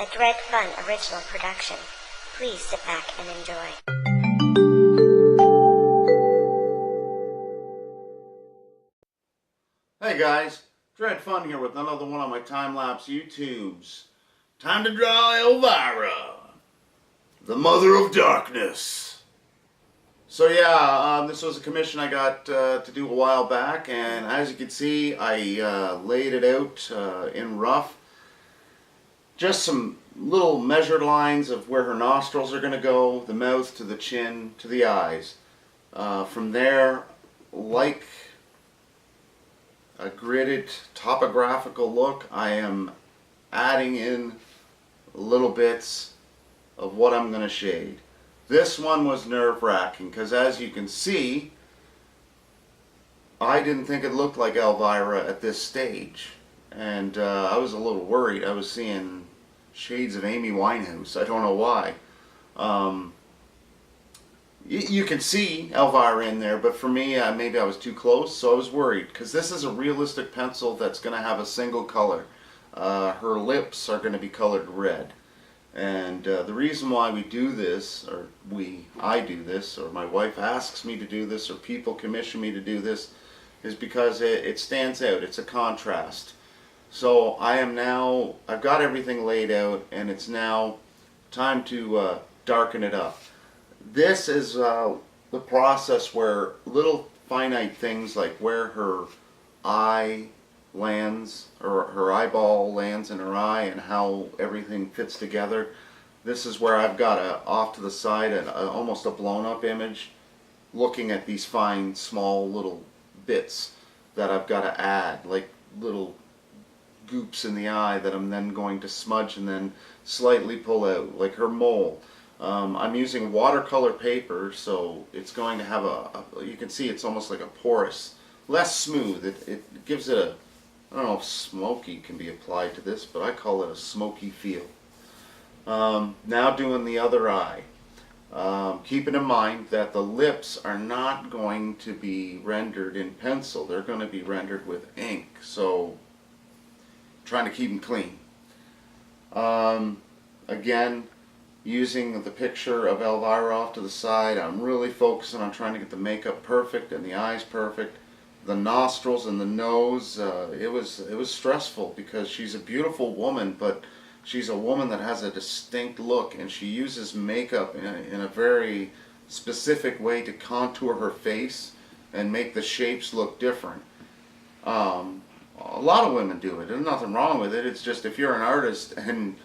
a Dredfunn original production. Please sit back and enjoy. Hey guys, Dredfunn here with another one of my time-lapse YouTubes. Time to draw Elvira, the Mother of Darkness. So yeah, this was a commission I got to do a while back, and as you can see, I laid it out in rough. Just some little measured lines of where her nostrils are going to go, the mouth to the chin to the eyes. From there, like a gridded topographical look, I am adding in little bits of what I'm going to shade. This one was nerve-wracking because, as you can see, I didn't think it looked like Elvira at this stage, and I was a little worried. I was seeing shades of Amy Winehouse. I don't know why. You can see Elvira in there, but for me, maybe I was too close, so I was worried, because this is a realistic pencil that's going to have a single color. Her lips are going to be colored red. And the reason why we do this, or I do this, or my wife asks me to do this, or people commission me to do this, is because it stands out. It's a contrast. So I've got everything laid out, and it's now time to darken it up. This is the process where little finite things like where her eye lands, or her eyeball lands in her eye, and how everything fits together. This is where I've got off to the side almost a blown up image looking at these fine small little bits that I've got to add, like little goops in the eye that I'm then going to smudge and then slightly pull out, like her mole. I'm using watercolor paper, so it's going to have you can see it's almost like a porous, less smooth. It gives it a, I don't know if smoky can be applied to this, but I call it a smoky feel. Now doing the other eye. Keeping in mind that the lips are not going to be rendered in pencil. They're going to be rendered with ink, so trying to keep them clean. Again, using the picture of Elvira off to the side, I'm really focusing on trying to get the makeup perfect and the eyes perfect. The nostrils and the nose, it was stressful because she's a beautiful woman, but she's a woman that has a distinct look, and she uses makeup in a very specific way to contour her face and make the shapes look different. A lot of women do it. There's nothing wrong with it. It's just if you're an artist and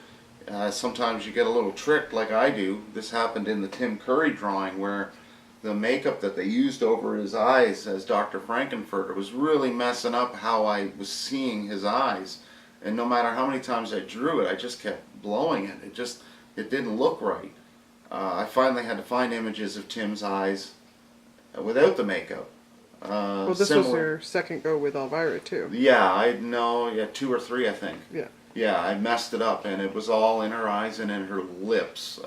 sometimes you get a little tricked like I do. This happened in the Tim Curry drawing where the makeup that they used over his eyes as Dr. Frankenfurter was really messing up how I was seeing his eyes. And no matter how many times I drew it, I just kept blowing it. It didn't look right. I finally had to find images of Tim's eyes without the makeup. Well, this was your second go with Elvira too. Yeah, two or three, I think. Yeah. Yeah, I messed it up, and it was all in her eyes and in her lips.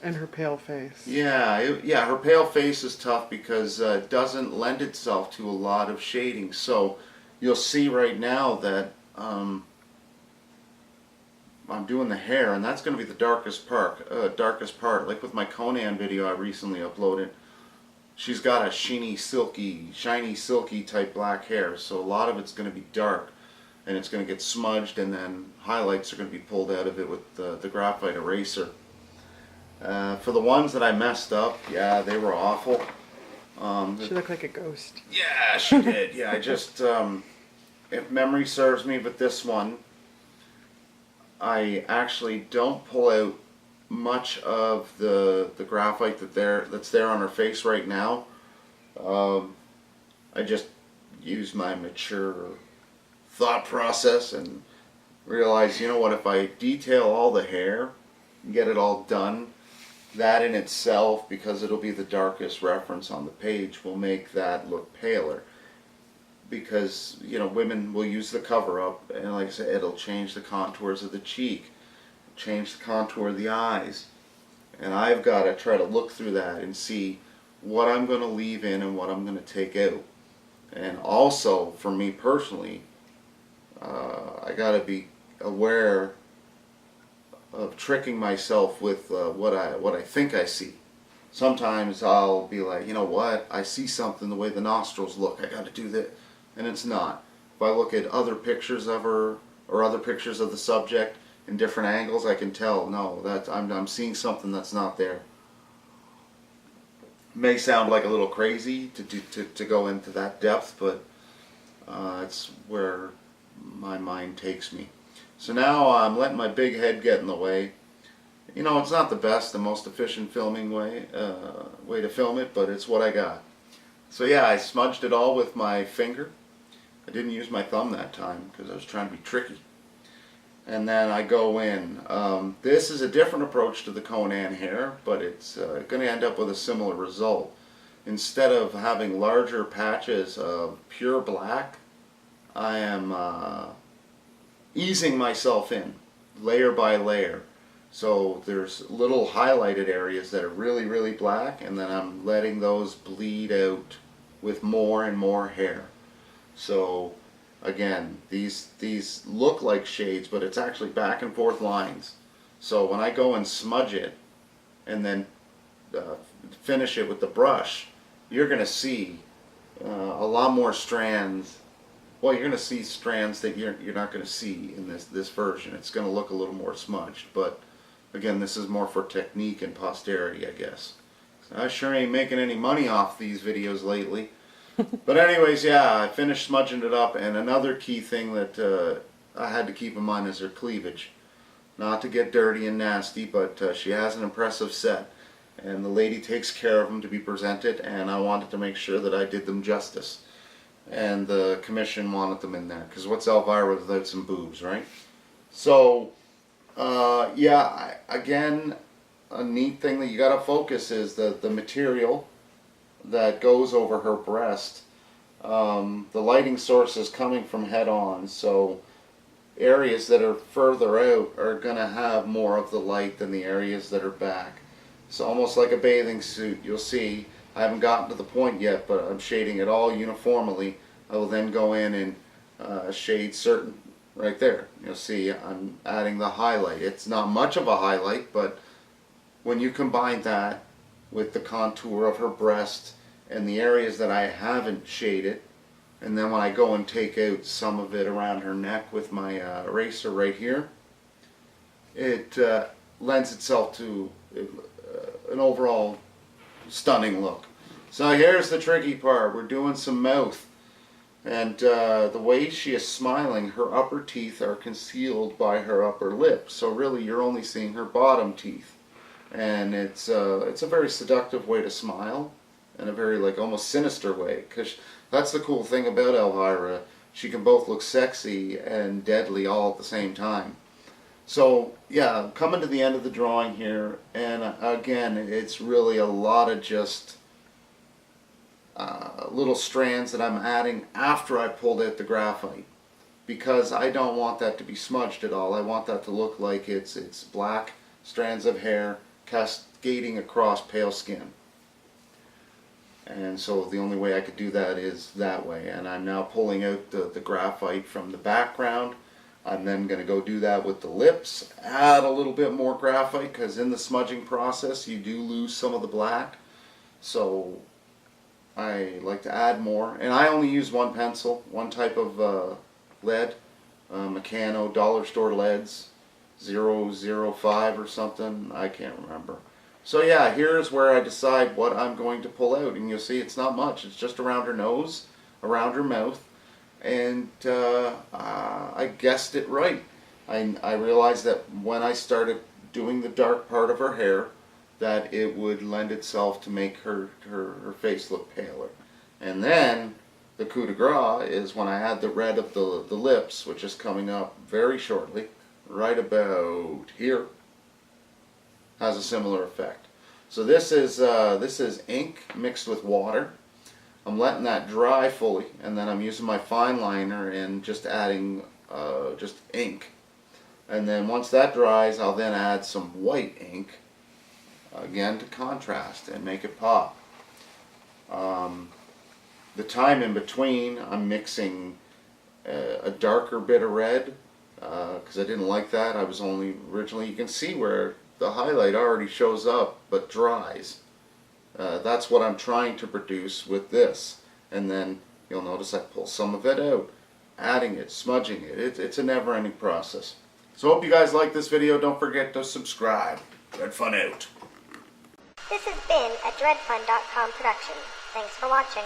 And her pale face. Yeah, her pale face is tough because it doesn't lend itself to a lot of shading. So you'll see right now that I'm doing the hair, and that's going to be the darkest part. Like with my Conan video I recently uploaded, she's got a shiny, silky type black hair, so a lot of it's going to be dark. And it's going to get smudged, and then highlights are going to be pulled out of it with the graphite eraser. For the ones that I messed up, yeah, they were awful. She looked like a ghost. Yeah, she did. Yeah, I just, if memory serves me, but this one, I actually don't pull out much of the graphite that's there on her face right now. I just use my mature thought process and realize, you know what, if I detail all the hair and get it all done, that in itself, because it'll be the darkest reference on the page, will make that look paler. Because, you know, women will use the cover up, and like I said, it'll change the contours of the cheek, change the contour of the eyes, and I've got to try to look through that and see what I'm going to leave in and what I'm going to take out. And also, for me personally, I got to be aware of tricking myself with what I think I see. Sometimes I'll be like, you know what, I see something the way the nostrils look, I got to do this, and it's not. If I look at other pictures of her or other pictures of the subject in different angles, I can tell, no, that I'm seeing something that's not there. May sound like a little crazy to go into that depth, but it's where my mind takes me. So now I'm letting my big head get in the way. You know, it's not the best, the most efficient filming way to film it, but it's what I got. So yeah, I smudged it all with my finger. I didn't use my thumb that time because I was trying to be tricky. And then I go in. This is a different approach to the Conan hair, but it's going to end up with a similar result. Instead of having larger patches of pure black, I am easing myself in, layer by layer. So there's little highlighted areas that are really, really black, and then I'm letting those bleed out with more and more hair. So again, these look like shades, but it's actually back and forth lines. So when I go and smudge it and then finish it with the brush, you're going to see a lot more strands. Well, you're going to see strands that you're not going to see in this version. It's going to look a little more smudged, but again, this is more for technique and posterity, I guess. I sure ain't making any money off these videos lately. But anyways, yeah, I finished smudging it up, and another key thing that I had to keep in mind is her cleavage. Not to get dirty and nasty, but she has an impressive set, and the lady takes care of them to be presented, and I wanted to make sure that I did them justice. And the commission wanted them in there, because what's Elvira without some boobs, right? So, yeah, again, a neat thing that you got to focus is the material that goes over her breast. The lighting source is coming from head on, so areas that are further out are going to have more of the light than the areas that are back. It's almost like a bathing suit. You'll see, I haven't gotten to the point yet, but I'm shading it all uniformly. I will then go in and shade certain, right there. You'll see I'm adding the highlight. It's not much of a highlight, but when you combine that with the contour of her breast and the areas that I haven't shaded, and then when I go and take out some of it around her neck with my eraser right here, it lends itself to an overall stunning look. So here's the tricky part. We're doing some mouth, and the way she is smiling, her upper teeth are concealed by her upper lip, so really you're only seeing her bottom teeth. And it's a very seductive way to smile, in a very like almost sinister way, because that's the cool thing about Elvira. She can both look sexy and deadly all at the same time. So yeah, coming to the end of the drawing here, and again, it's really a lot of just little strands that I'm adding after I pulled out the graphite, because I don't want that to be smudged at all. I want that to look like it's black strands of hair cascading across pale skin. And so the only way I could do that is that way. And I'm now pulling out the graphite from the background. I'm then going to go do that with the lips, add a little bit more graphite, because in the smudging process you do lose some of the black. So I like to add more. And I only use one pencil, one type of lead, Meccano dollar store leads. 005 or something, I can't remember. So yeah, here's where I decide what I'm going to pull out, and you'll see it's not much. It's just around her nose, around her mouth, and I guessed it right. I realized that when I started doing the dark part of her hair, that it would lend itself to make her face look paler. And then the coup de grace is when I add the red of the lips, which is coming up very shortly. Right about here, has a similar effect. So this is ink mixed with water. I'm letting that dry fully, and then I'm using my fine liner and just adding just ink. And then once that dries, I'll then add some white ink, again to contrast and make it pop. The time in between, I'm mixing a darker bit of red, because I didn't like that. I was only originally, you can see where the highlight already shows up but dries. That's what I'm trying to produce with this. And then you'll notice I pull some of it out, adding it, smudging it. It's a never-ending process. So hope you guys like this video. Don't forget to subscribe. Dredfunn out. This has been a Dredfunn.com production. Thanks for watching.